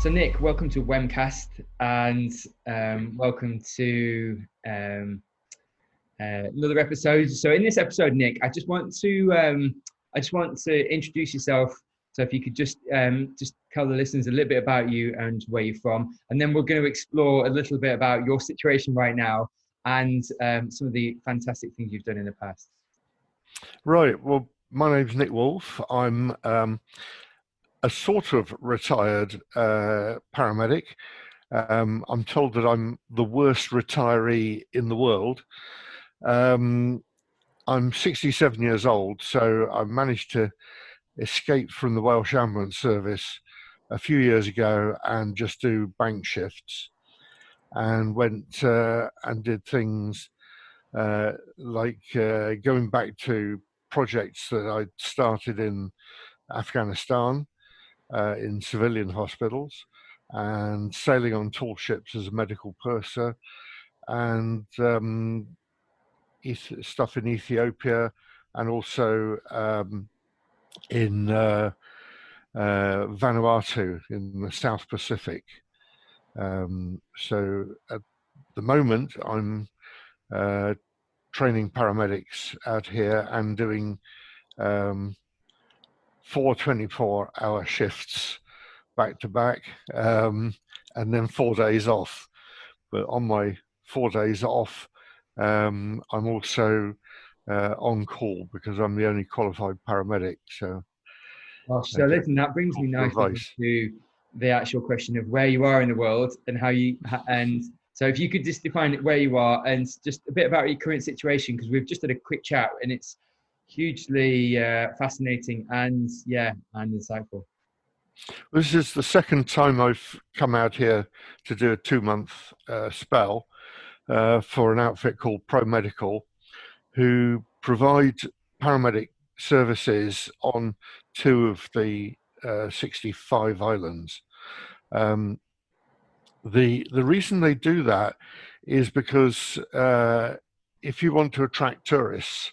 So Nick, welcome to Wemcast, and welcome to another episode. So in this episode, Nick, I just want to introduce yourself. So if you could just tell the listeners a little bit about you and where you're from, and then we're going to explore a little bit about your situation right now and some of the fantastic things you've done in the past. Right. Well, my name's Nich Woolf. I'm a sort of retired paramedic. I'm told that I'm the worst retiree in the world. I'm 67 years old, so I managed to escape from the Welsh Ambulance Service a few years ago and just do bank shifts, and went and did things like going back to projects that I'd started in Afghanistan, in civilian hospitals, and sailing on tall ships as a medical purser, and stuff in Ethiopia, and also in Vanuatu in the South Pacific. So at the moment, I'm training paramedics out here and doing 4 24-hour shifts back to back, and then 4 days off. But on my 4 days off, I'm also on call because I'm the only qualified paramedic. So, So listen, that brings me nicely to the actual question of where you are in the world and how you and so if you could just define where you are and just a bit about your current situation, because we've just had a quick chat and it's hugely fascinating and insightful. This is the second time I've come out here to do a 2-month spell for an outfit called Paramedic, who provide paramedic services on 2 of the 65 islands. The reason they do that is because if you want to attract tourists,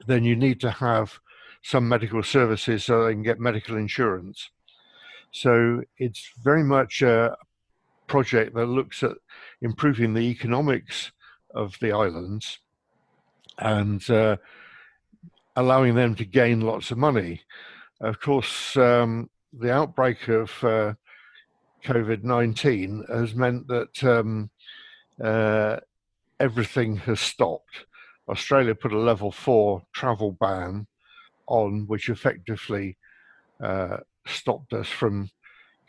then you need to have some medical services so they can get medical insurance. So it's very much a project that looks at improving the economics of the islands and allowing them to gain lots of money. Of course, the outbreak of COVID-19 has meant that everything has stopped. Australia put a level 4 travel ban on, which effectively stopped us from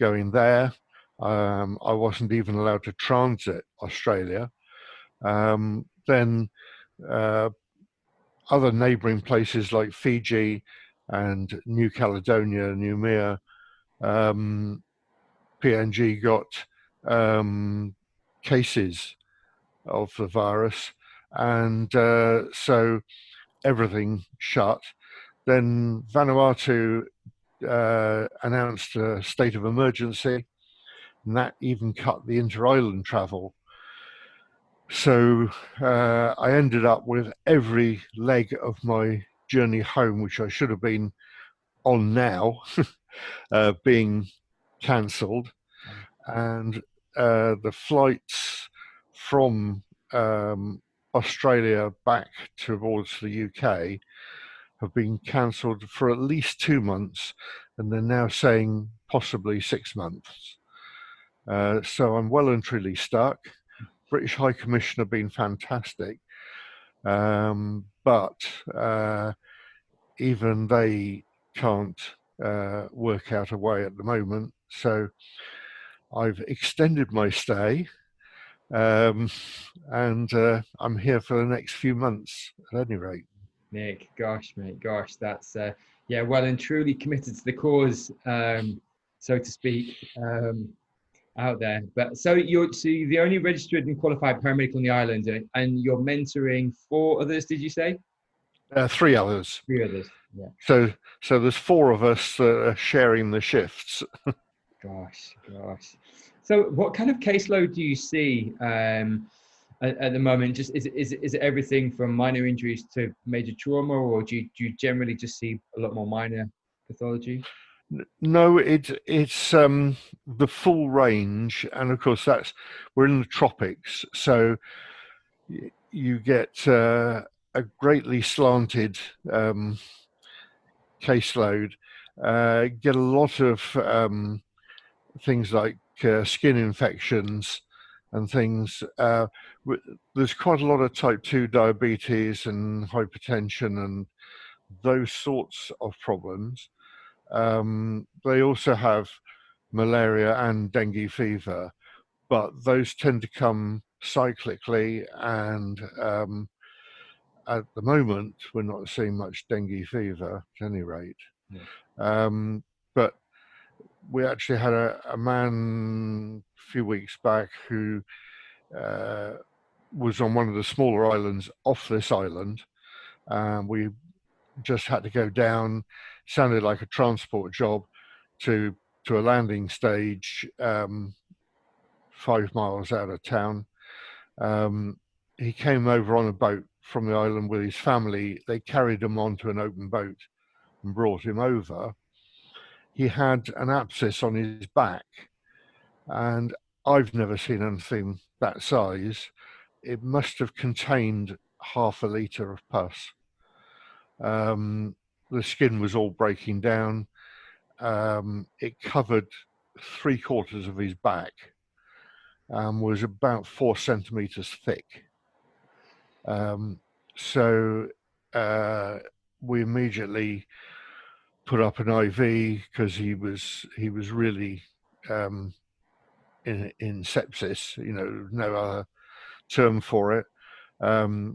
going there. I wasn't even allowed to transit Australia. Then other neighbouring places like Fiji and New Caledonia, Noumea, PNG got cases of the virus, and so everything shut. Then Vanuatu announced a state of emergency, and that even cut the inter-island travel. So I ended up with every leg of my journey home, which I should have been on now, being cancelled, and the flights from Australia back towards the UK have been cancelled for at least 2 months, and they're now saying possibly 6 months. So I'm well and truly stuck. British High Commission have been fantastic, but even they can't work out a way at the moment. So I've extended my stay, and I'm here for the next few months at any rate. Nick, gosh, mate, gosh, that's well and truly committed to the cause, so to speak, out there. But so you're the only registered and qualified paramedic on the island, and you're mentoring 4 others, did you say? 3 others. 3 others, yeah. So there's 4 of us that are sharing the shifts. Gosh. So what kind of caseload do you see at the moment? Just is it everything from minor injuries to major trauma, or do you generally just see a lot more minor pathology? No, it's the full range, and of course we're in the tropics, so you get a greatly slanted caseload. Get a lot of things like skin infections and things. There's quite a lot of type 2 diabetes and hypertension and those sorts of problems. They also have malaria and dengue fever, but those tend to come cyclically, and at the moment we're not seeing much dengue fever at any rate. But we actually had a man a few weeks back who was on one of the smaller islands off this island. We just had to go down, sounded like a transport job, to a landing stage 5 miles out of town. He came over on a boat from the island with his family. They carried him onto an open boat and brought him over. He had an abscess on his back, and I've never seen anything that size. It must have contained half a litre of pus. The skin was all breaking down. It covered 3/4 of his back, was about 4 centimeters thick. So we immediately put up an IV because he was really in sepsis. No other term for it.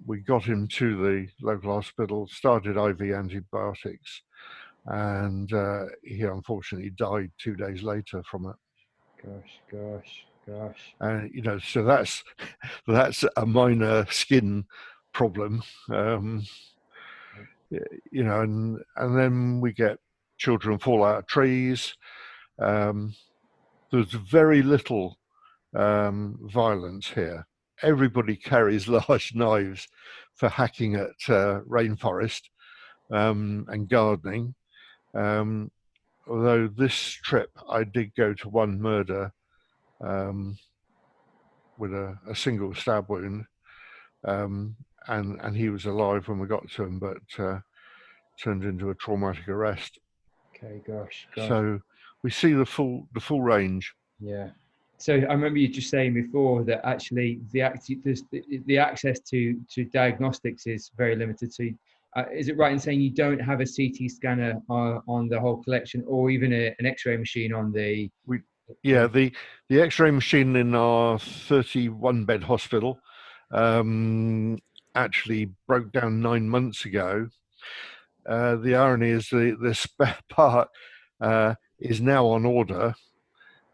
We got him to the local hospital, started IV antibiotics, and he unfortunately died 2 days later from it. Gosh. And so that's a minor skin problem. And then we get children fall out of trees. There's very little violence here. Everybody carries large knives for hacking at rainforest and gardening. Although this trip I did go to one murder with a single stab wound, and he was alive when we got to him, but turned into a traumatic arrest. Okay, gosh. So we see the full range. Yeah. So I remember you just saying before that actually the access to diagnostics is very limited. So is it right in saying you don't have a CT scanner on the whole collection, or even an X-ray machine on the? The X-ray machine in our 31-bed hospital actually broke down 9 months ago. The irony is the spare part is now on order,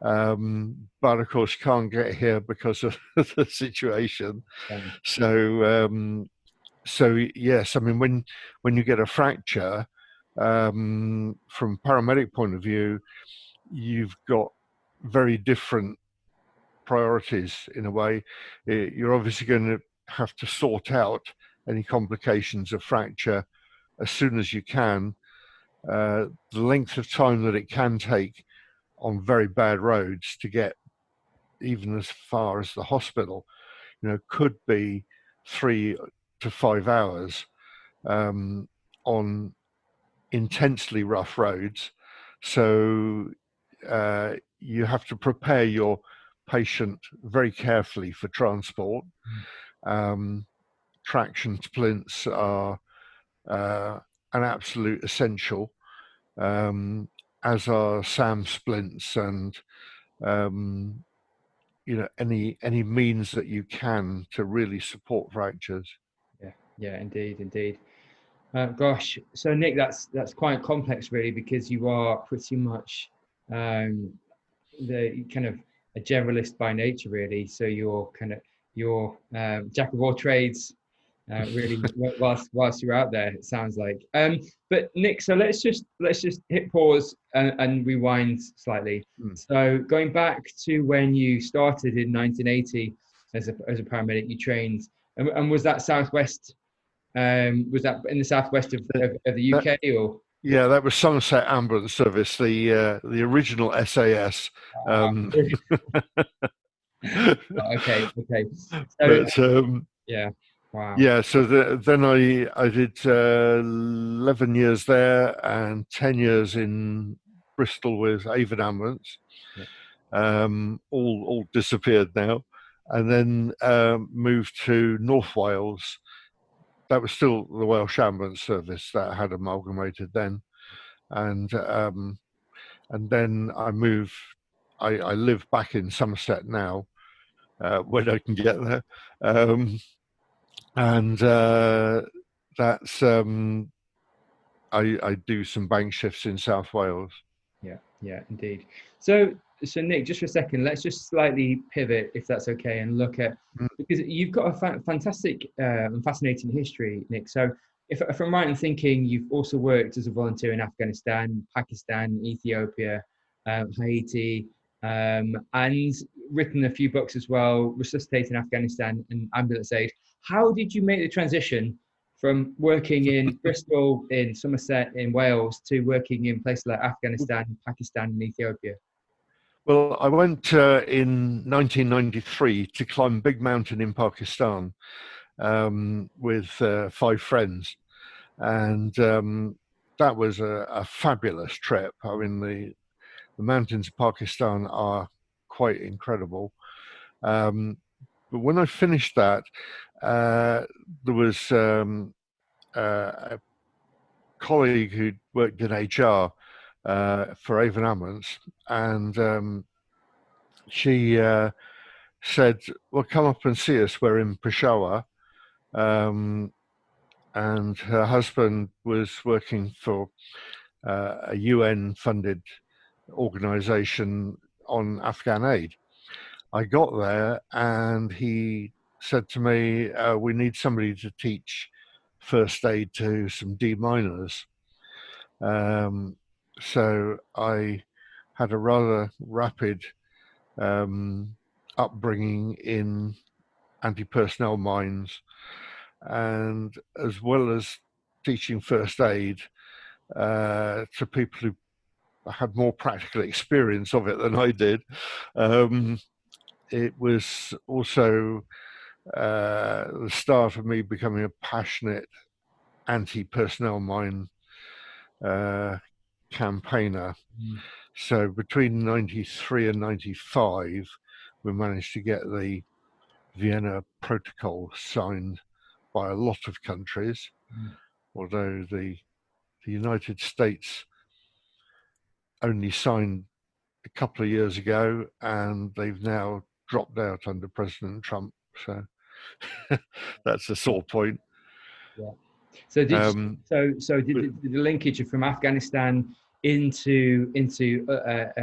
but of course can't get here because of the situation. So yes, I mean when you get a fracture, from paramedic point of view, you've got very different priorities in a way. You're obviously going to have to sort out any complications of fracture as soon as you can. The length of time that it can take on very bad roads to get even as far as the hospital, could be 3 to 5 hours on intensely rough roads. So you have to prepare your patient very carefully for transport. Traction splints are an absolute essential, as are SAM splints, and any means that you can to really support fractures. Yeah, indeed. Gosh, so Nick, that's quite complex, really, because you are pretty much the kind of a generalist by nature, really. So you're jack of all trades, really, whilst you're out there. It sounds like. But Nick, so let's just hit pause and rewind slightly. So going back to when you started in 1980 as a paramedic, you trained, and was that southwest? Was that in the southwest of the UK, or? Yeah, that was Somerset Ambulance Service, the original SAS. Ah, okay, okay. So But yeah, wow. yeah, so then I did 11 years there and 10 years in Bristol with Avon Ambulance. Yeah, All disappeared now, and then moved to North Wales. That was still the Welsh Ambulance Service that had amalgamated then, and then I moved. I live back in Somerset now, when I can get there, and that's I do some bank shifts in South Wales. yeah, yeah, indeed. So Nick, just for a second, let's just slightly pivot, if that's okay, and look at, Mm. because you've got a fantastic and fascinating history, Nick. So if I'm right in thinking, you've also worked as a volunteer in Afghanistan, Pakistan, Ethiopia, Haiti, and written a few books as well, Resuscitating Afghanistan and Ambulance Aid. How did you make the transition from working in Bristol, in Somerset, in Wales, to working in places like Afghanistan, Pakistan, and Ethiopia? Well, I went in 1993 to climb Big Mountain in Pakistan, with 5 friends, and that was a fabulous trip. I mean, the mountains of Pakistan are quite incredible. But when I finished that, there was a colleague who worked in HR for Avon Ambulance, and she said, "Well, come up and see us. We're in Peshawar." And her husband was working for a UN-funded organization on Afghan aid. I got there, and he said to me, "We need somebody to teach first aid to some D-miners." Um, so I had a rather rapid upbringing in anti-personnel mines, and as well as teaching first aid to people who had more practical experience of it than I did. It was also the start of me becoming a passionate anti-personnel mine campaigner. Mm. So between 93 and 95, we managed to get the Vienna Protocol signed by a lot of countries, Mm. although the United States only signed a couple of years ago, and they've now dropped out under President Trump. So that's a sore point. Yeah. So did Um, so did but the linkage from Afghanistan into Ethiopia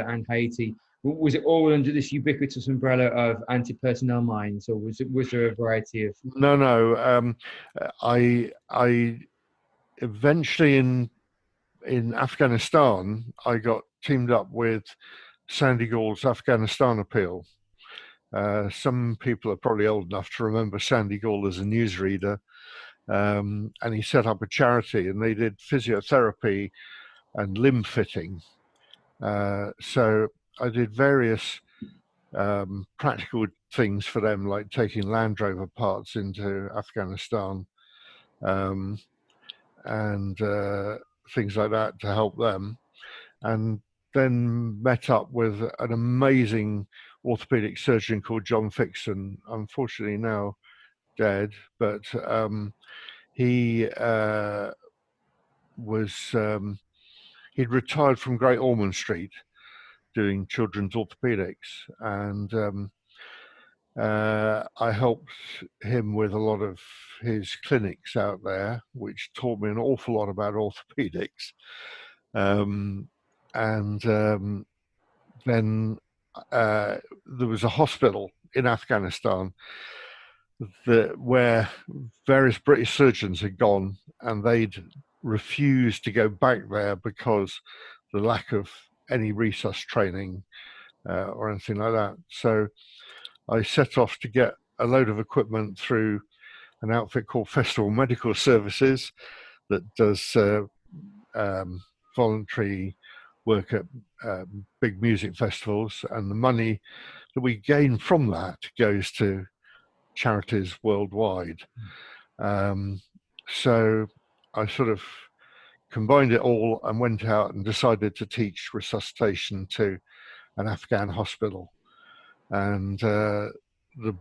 and Haiti, was it all under this ubiquitous umbrella of anti-personnel mines, or was there a variety of? no, no. I eventually in Afghanistan, I got teamed up with Sandy Gall's Afghanistan Appeal. Some people are probably old enough to remember Sandy Gall as a newsreader, and he set up a charity, and they did physiotherapy and limb fitting. So I did various practical things for them, like taking Land Rover parts into Afghanistan, um, and things like that to help them. And then met up with an amazing orthopedic surgeon called John Fixon, unfortunately now dead, but he was he'd retired from Great Ormond Street doing children's orthopedics, and I helped him with a lot of his clinics out there, which taught me an awful lot about orthopedics. And then there was a hospital in Afghanistan where various British surgeons had gone, and they'd refused to go back there because the lack of any resus training or anything like that. So I set off to get a load of equipment through an outfit called Festival Medical Services that does voluntary work at big music festivals, and the money that we gain from that goes to charities worldwide. So I sort of combined it all and went out and decided to teach resuscitation to an Afghan hospital. And the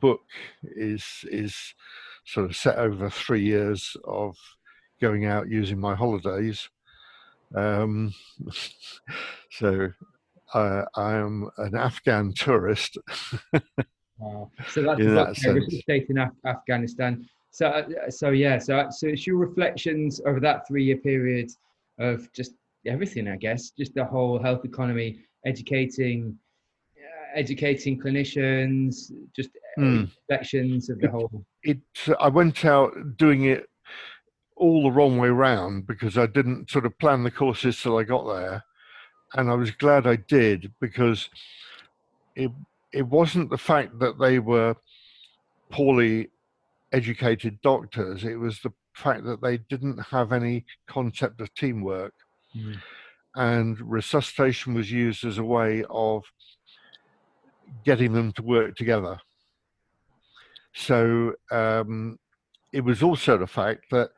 book is sort of set over 3 years of going out using my holidays. So I am an Afghan tourist. Wow. So that's In the book, that sense. Resuscitating Afghanistan. So it's your reflections over that 3 year period of just everything, I guess, just the whole health economy, educating clinicians, just reflections of the whole. I went out doing it all the wrong way round because I didn't sort of plan the courses till I got there, and I was glad I did, because it wasn't the fact that they were poorly educated doctors, it was the fact that they didn't have any concept of teamwork. And resuscitation was used as a way of getting them to work together. So it was also the fact that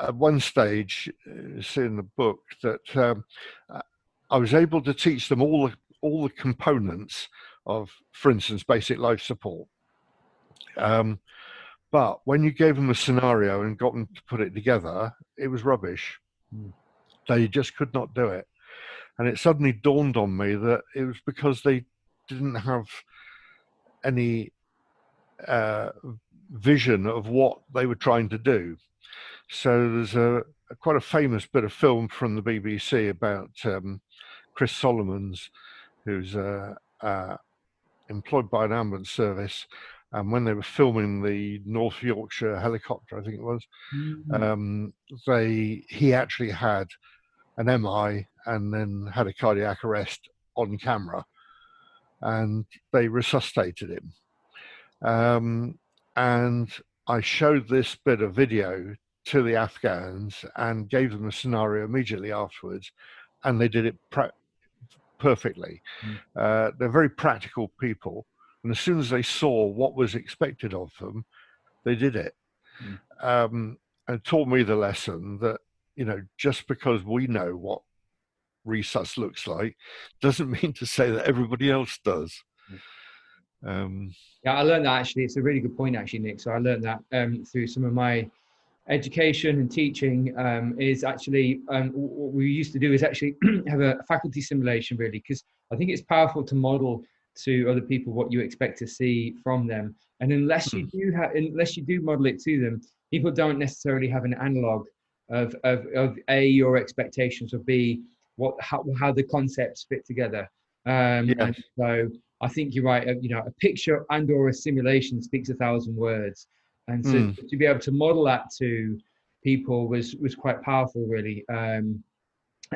at one stage, it's in the book, that I was able to teach them all the components of, for instance, basic life support. But when you gave them a scenario and got them to put it together, it was rubbish. They just could not do it. And it suddenly dawned on me that it was because they didn't have any vision of what they were trying to do. So there's quite a famous bit of film from the BBC about Chris Solomons, who's employed by an ambulance service. And when they were filming the North Yorkshire helicopter, I think it was, he actually had an MI and then had a cardiac arrest on camera, and they resuscitated him. And I showed this bit of video to the Afghans and gave them a scenario immediately afterwards, and they did it perfectly. They're very practical people, and as soon as they saw what was expected of them, they did it. And it taught me the lesson that, just because we know what resus looks like doesn't mean to say that everybody else does. Yeah, I learned that actually. It's a really good point, actually, Nick. So I learned that through some of my education and teaching. Is actually what we used to do is actually have a faculty simulation, really, because I think it's powerful to model to other people what you expect to see from them. And unless you do model it to them, people don't necessarily have an analog of A, your expectations, or B, how the concepts fit together. Yes. And so I think you're right. A picture and or a simulation speaks 1,000 words, and so to be able to model that to people was quite powerful, really. And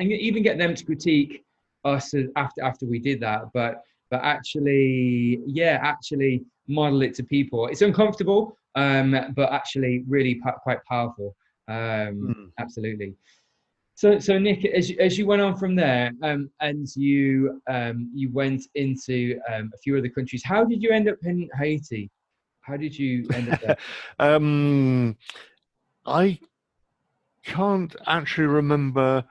even get them to critique us after we did that, but actually model it to people. It's uncomfortable, but actually really quite powerful. Absolutely. So Nick, as you went on from there, and you went into a few other countries, how did you end up in Haiti? How did you end up there? I can't actually remember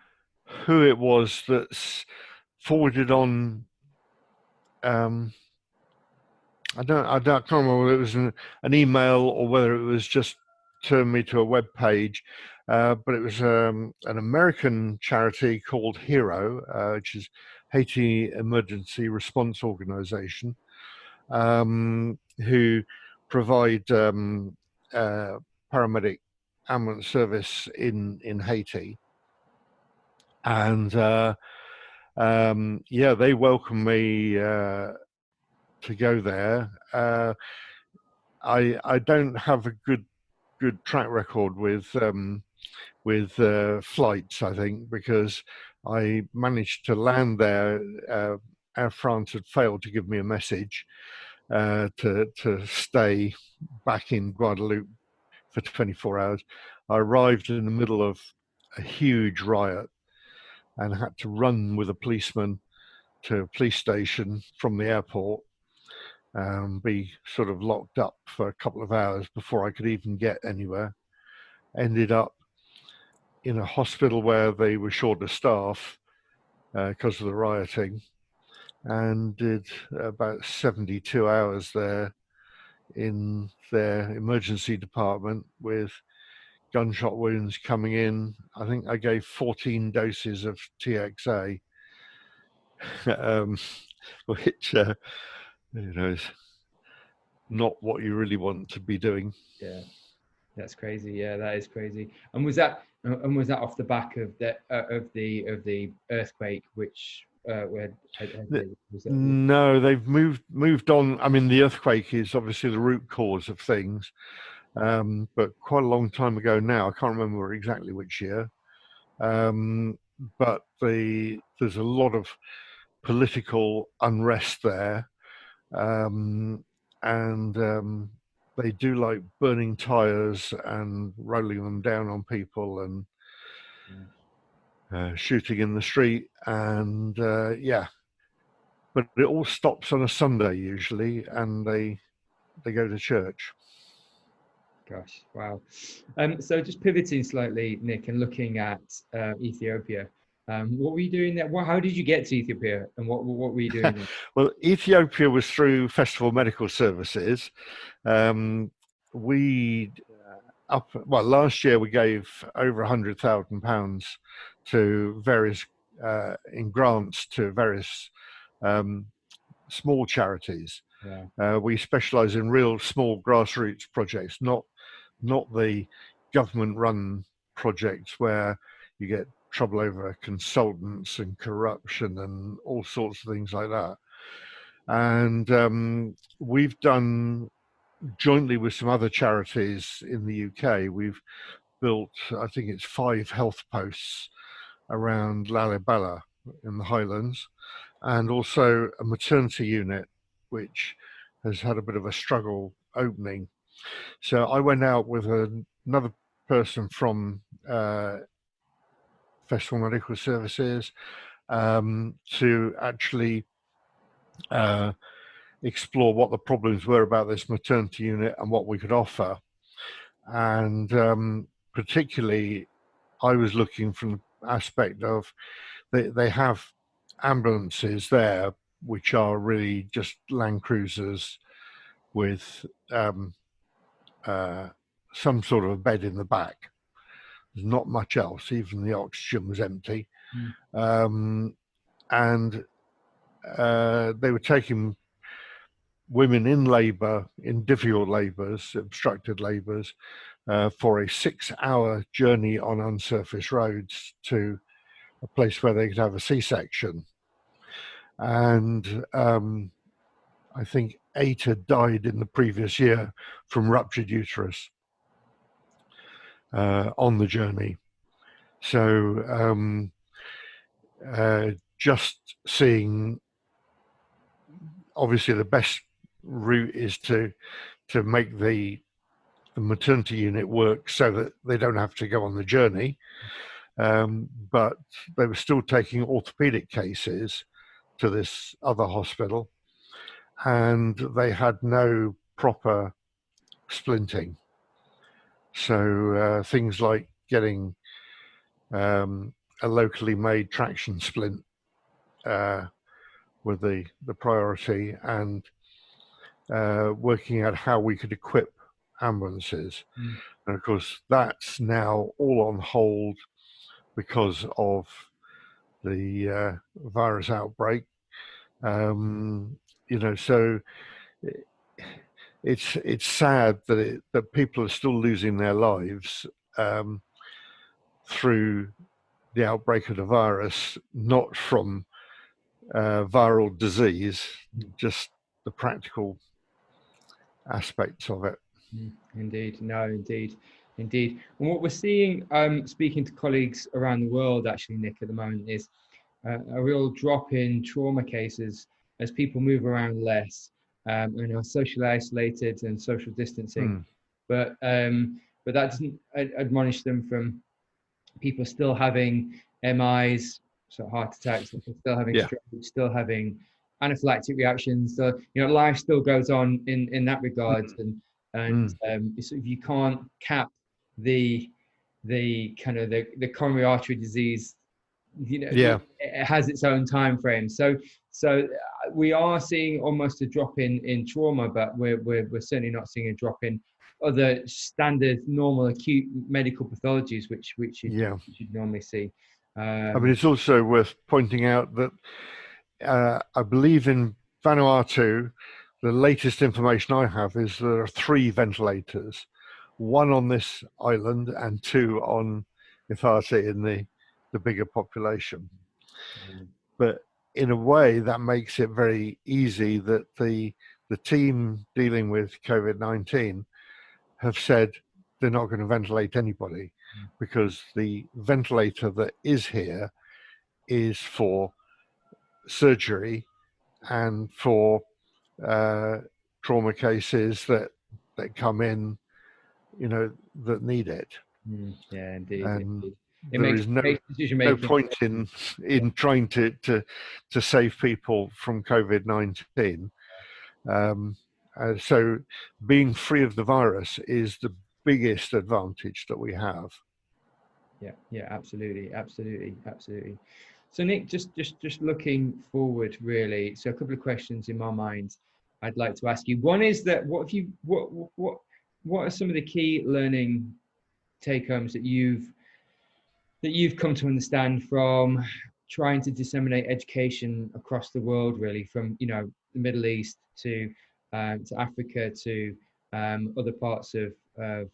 who it was that's forwarded on. I can't remember whether it was an email or whether it was just turned me to a web page. But it was an American charity called HERO, which is Haiti Emergency Response Organization, who provide paramedic ambulance service in Haiti. And they welcomed me to go there. I don't have a good track record with flights, I think, because I managed to land there. Air France had failed to give me a message to stay back in Guadeloupe for 24 hours. I arrived in the middle of a huge riot and had to run with a policeman to a police station from the airport, be sort of locked up for a couple of hours before I could even get anywhere. Ended up in a hospital where they were short of staff because of the rioting, and did about 72 hours there in their emergency department with gunshot wounds coming in. I think I gave 14 doses of TXA, which is not what you really want to be doing. Yeah, that's crazy. Yeah, that is crazy. And was that off the back of the earthquake, which No, they've moved on. I mean, the earthquake is obviously the root cause of things, but quite a long time ago now. I can't remember exactly which year, but there's a lot of political unrest there, and they do like burning tires and rolling them down on people and shooting in the street, and but it all stops on a Sunday usually, and they go to church. Gosh, wow. So just pivoting slightly, Nick, and looking at Ethiopia. What were you doing there? How did you get to Ethiopia, and what were you doing there? Well, Ethiopia was through Festival Medical Services. Last year we gave over £100,000 to various in grants to various small charities. Yeah. We specialise in real small grassroots projects, not the government-run projects where you get trouble over consultants and corruption and all sorts of things like that. And we've done, jointly with some other charities in the UK, we've built, I think it's 5 health posts around Lalibela in the Highlands, and also a maternity unit, which has had a bit of a struggle opening. So I went out with another person from Festival Medical Services to actually explore what the problems were about this maternity unit and what we could offer. And particularly, I was looking from the aspect of they have ambulances there, which are really just Land Cruisers with some sort of a bed in the back. There's not much else. Even the oxygen was empty. And they were taking women in labour, in difficult labours, obstructed labours, for a 6-hour journey on unsurfaced roads to a place where they could have a C-section. And I think 8 had died in the previous year from ruptured uterus on the journey. So just seeing, obviously the best route is to make the maternity unit work so that they don't have to go on the journey. But they were still taking orthopedic cases to this other hospital, and they had no proper splinting. So things like getting a locally made traction splint were the priority, and working out how we could equip ambulances. And of course, that's now all on hold because of the virus outbreak. So it's sad that people are still losing their lives through the outbreak of the virus, not from viral disease, just the practical aspects of it. Indeed. And what we're seeing, speaking to colleagues around the world, actually, Nick, at the moment, is a real drop in trauma cases as people move around less and are socially isolated and social distancing. But that doesn't admonish them from people still having MIs, so heart attacks, still having stroke, still having anaphylactic reactions. So life still goes on in that regard, and if you can't cap the kind of the coronary artery disease, it has its own time frame. So we are seeing almost a drop in trauma, but we're certainly not seeing a drop in other standard normal acute medical pathologies which you'd normally see. I mean, it's also worth pointing out that I believe in Vanuatu, the latest information I have is there are 3 ventilators, 1 on this island and 2 on Ifati in the bigger population. But in a way, that makes it very easy that the team dealing with COVID-19 have said they're not going to ventilate anybody, because the ventilator that is here is for surgery and for trauma cases that come in, that need it. Yeah, indeed. And it there makes is no decision-making. point in trying to save people from COVID-19. So being free of the virus is the biggest advantage that we have. Yeah, absolutely. So Nick, just looking forward, really. So a couple of questions in my mind I'd like to ask you. One is that what are some of the key learning take homes that you've come to understand from trying to disseminate education across the world, really, from the Middle East to Africa to other parts of the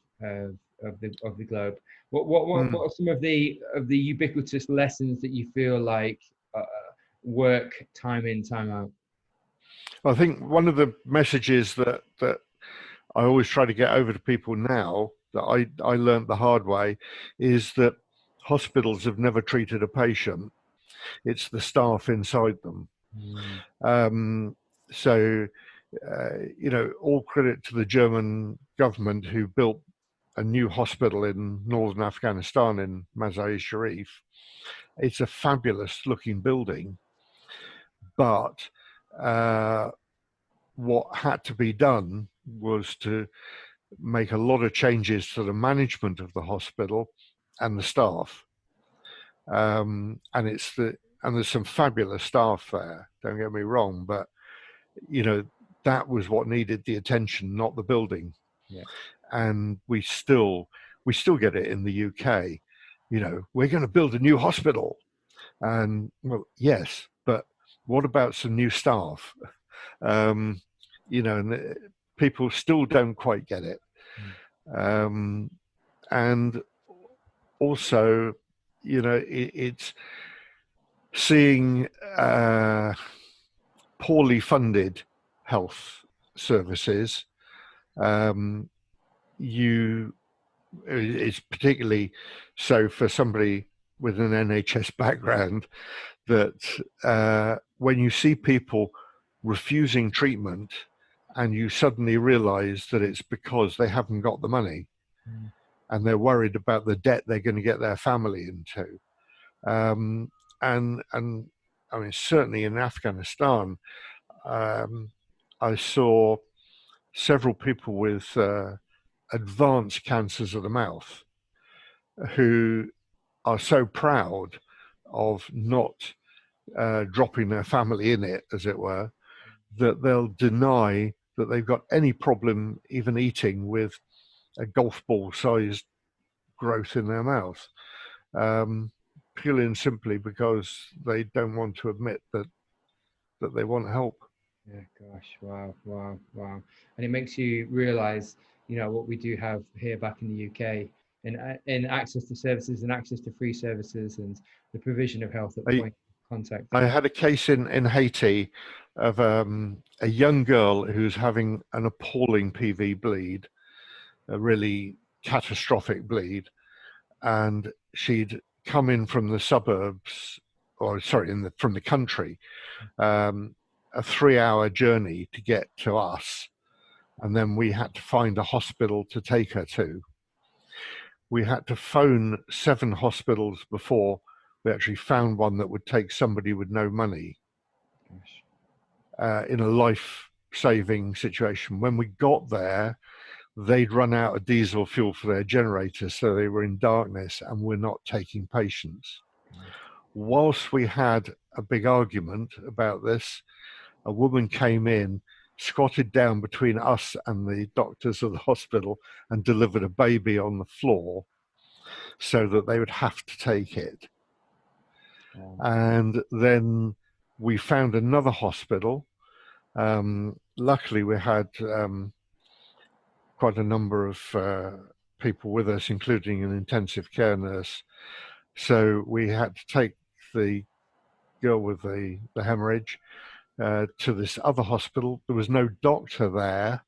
globe. What are some of the ubiquitous lessons that you feel like work time in, time out? I think one of the messages that I always try to get over to people now, that I learned the hard way, is that hospitals have never treated a patient. It's the staff inside them. So, all credit to the German government, who built a new hospital in northern Afghanistan in Mazar-i-Sharif. It's a fabulous looking building, but what had to be done was to make a lot of changes to the management of the hospital and the staff. And there's some fabulous staff there, don't get me wrong, but that was what needed the attention, not the building. And we still get it in the UK. We're going to build a new hospital, and well, yes, but what about some new staff? And people still don't quite get it. And also, it's seeing poorly funded health services. It's particularly so for somebody with an NHS background, that when you see people refusing treatment and you suddenly realize that it's because they haven't got the money and they're worried about the debt they're going to get their family into. And I mean, certainly in Afghanistan, I saw several people with advanced cancers of the mouth who are so proud of not dropping their family in it, as it were, that they'll deny that they've got any problem even eating with a golf ball sized growth in their mouth, purely and simply because they don't want to admit that they want help. Yeah, gosh, wow. And it makes you realize, what we do have here back in the UK in access to services and access to free services and the provision of health at point of contact. I had a case in Haiti of a young girl who's having an appalling PV bleed, a really catastrophic bleed, and she'd come in from the suburbs, from the country, a 3-hour journey to get to us, and then we had to find a hospital to take her to. we had to phone 7 hospitals before we actually found one that would take somebody with no money in a life-saving situation. When we got there, they'd run out of diesel fuel for their generators, so they were in darkness and we're not taking patients. Whilst we had a big argument about this, a woman came in, squatted down between us and the doctors of the hospital and delivered a baby on the floor so that they would have to take it. And then we found another hospital. Luckily, we had quite a number of people with us, including an intensive care nurse. So we had to take the girl with the hemorrhage to this other hospital. There was no doctor there,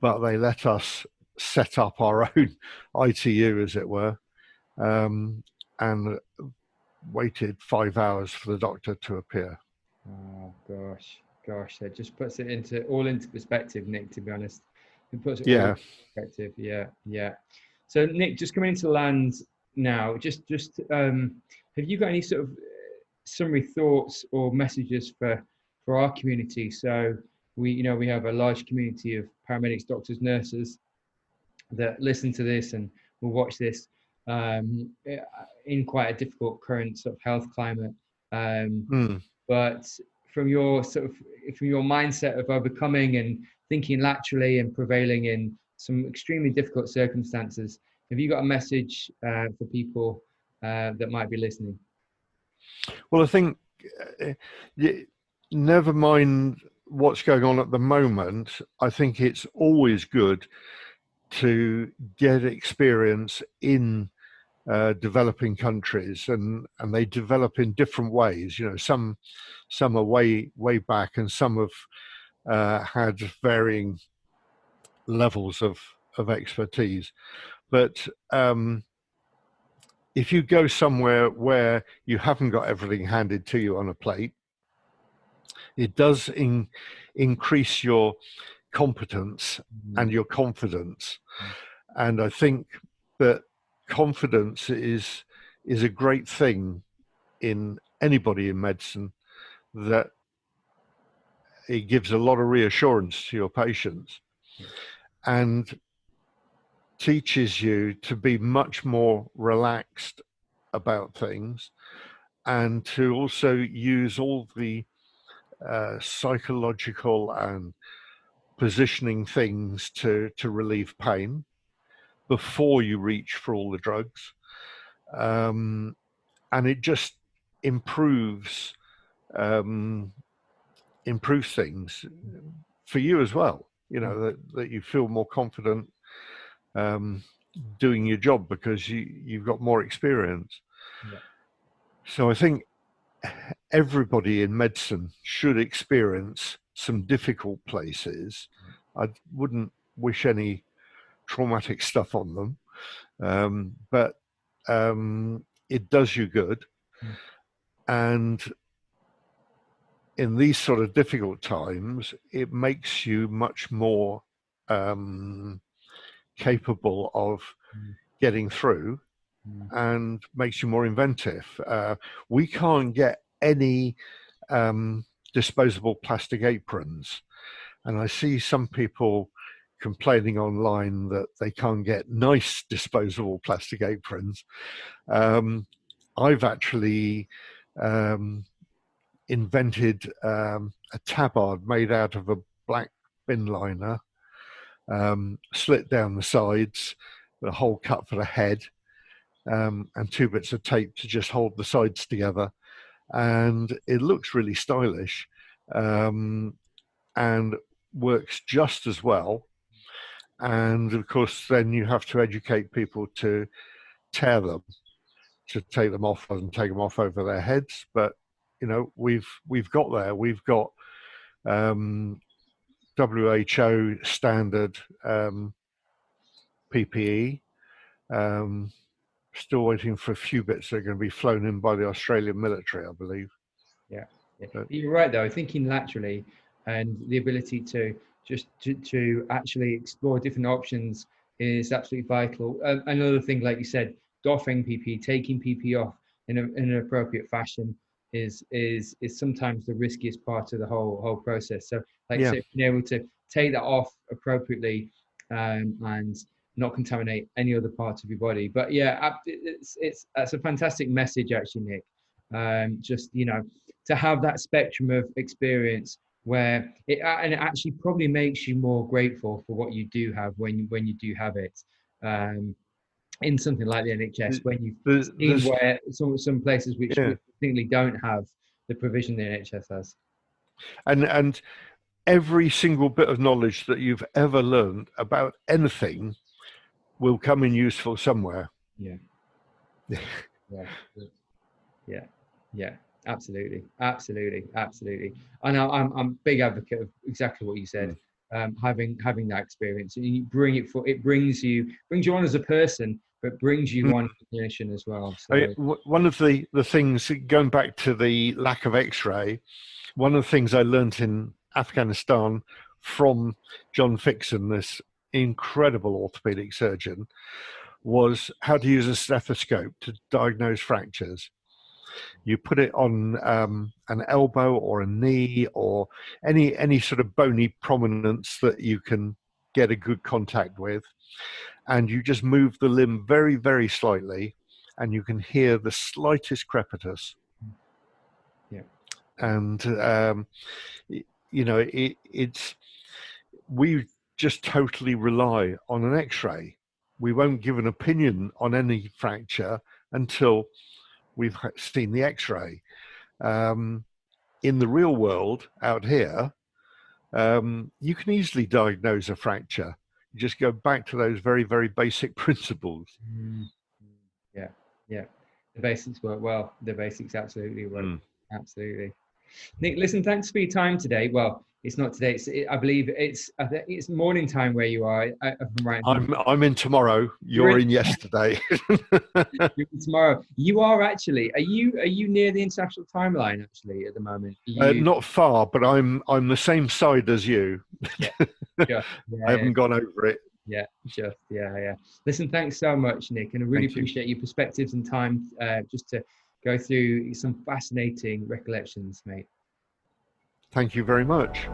but they let us set up our own ITU, as it were, and waited 5 hours for the doctor to appear. Oh gosh, that just puts it into perspective, Nick, to be honest. It puts it all into perspective. Yeah. So Nick, just coming into land now, just have you got any sort of summary thoughts or messages for our community? So we have a large community of paramedics, doctors, nurses that listen to this and will watch this in quite a difficult current sort of health climate. But from your mindset of overcoming and thinking laterally and prevailing in some extremely difficult circumstances, have you got a message for people that might be listening? Well, I think never mind what's going on at the moment, I think it's always good to get experience in developing countries, and they develop in different ways. Some are way back, and some have had varying levels of expertise. But if you go somewhere where you haven't got everything handed to you on a plate, it does increase your competence and your confidence. And I think that confidence is a great thing in anybody in medicine, that it gives a lot of reassurance to your patients and teaches you to be much more relaxed about things, and to also use all the psychological and positioning things to relieve pain before you reach for all the drugs. And it just improves things for you as well, that you feel more confident doing your job because you've got more experience. So I think everybody in medicine should experience some difficult places. I wouldn't wish any traumatic stuff on them, but it does you good. And in these sort of difficult times, it makes you much more capable of getting through, and makes you more inventive. We can't get any disposable plastic aprons, and I see some people complaining online that they can't get nice disposable plastic aprons. I've actually invented a tabard made out of a black bin liner, slit down the sides, with a hole cut for the head, and 2 bits of tape to just hold the sides together. And it looks really stylish, and works just as well. And of course, then you have to educate people to tear them, to take them off and take them off over their heads. But we've got there. We've got WHO standard PPE. Still waiting for a few bits that are going to be flown in by the Australian military, I believe. Yeah. You're right, though. Thinking laterally and the ability to just to actually explore different options is absolutely vital. Another thing, like you said, doffing PPE, taking PPE off in an appropriate fashion is sometimes the riskiest part of the whole process. So, like you Yeah. said, being able to take that off appropriately and not contaminate any other parts of your body. But yeah, that's a fantastic message, actually, Nick. Just to have that spectrum of experience where it actually probably makes you more grateful for what you do have when you do have it. In something like the NHS, when you've seen There's, where some places which yeah, simply don't have the provision the NHS has. and every single bit of knowledge that you've ever learned about anything will come in useful somewhere. Yeah, yeah, yeah, yeah. Absolutely, absolutely, absolutely. And I'm a big advocate of exactly what you said. Mm. Having that experience, and you bring it for it brings you on as a person, but brings you on as a clinician as well. So One of the things, going back to the lack of X-ray, one of the things I learned in Afghanistan from John Fixon, this incredible orthopedic surgeon, was how to use a stethoscope to diagnose fractures. You put it on an elbow or a knee or any sort of bony prominence that you can get a good contact with, and you just move the limb very, very slightly, and you can hear the slightest crepitus. yeah, And it's we just totally rely on an X-ray. We won't give an opinion on any fracture until we've seen the X-ray. In the real world out here, you can easily diagnose a fracture. You just go back to those very, very basic principles. mm, yeah, yeah. The basics work well. The basics absolutely work. Mm. Absolutely. Nick, listen, thanks for your time today. Well, it's not today. I believe it's morning time where you are. If I'm right. I'm in tomorrow. You're You're in yesterday. in tomorrow. You are actually. Are you near the international timeline actually at the moment? Are you? Not far, but I'm the same side as you. Yeah. Yeah. I Yeah. haven't gone over it. Yeah. Just. Yeah. Yeah. Listen, thanks so much, Nick, and I really Thank you. appreciate your perspectives and time just to go through some fascinating recollections, mate. Thank you very much.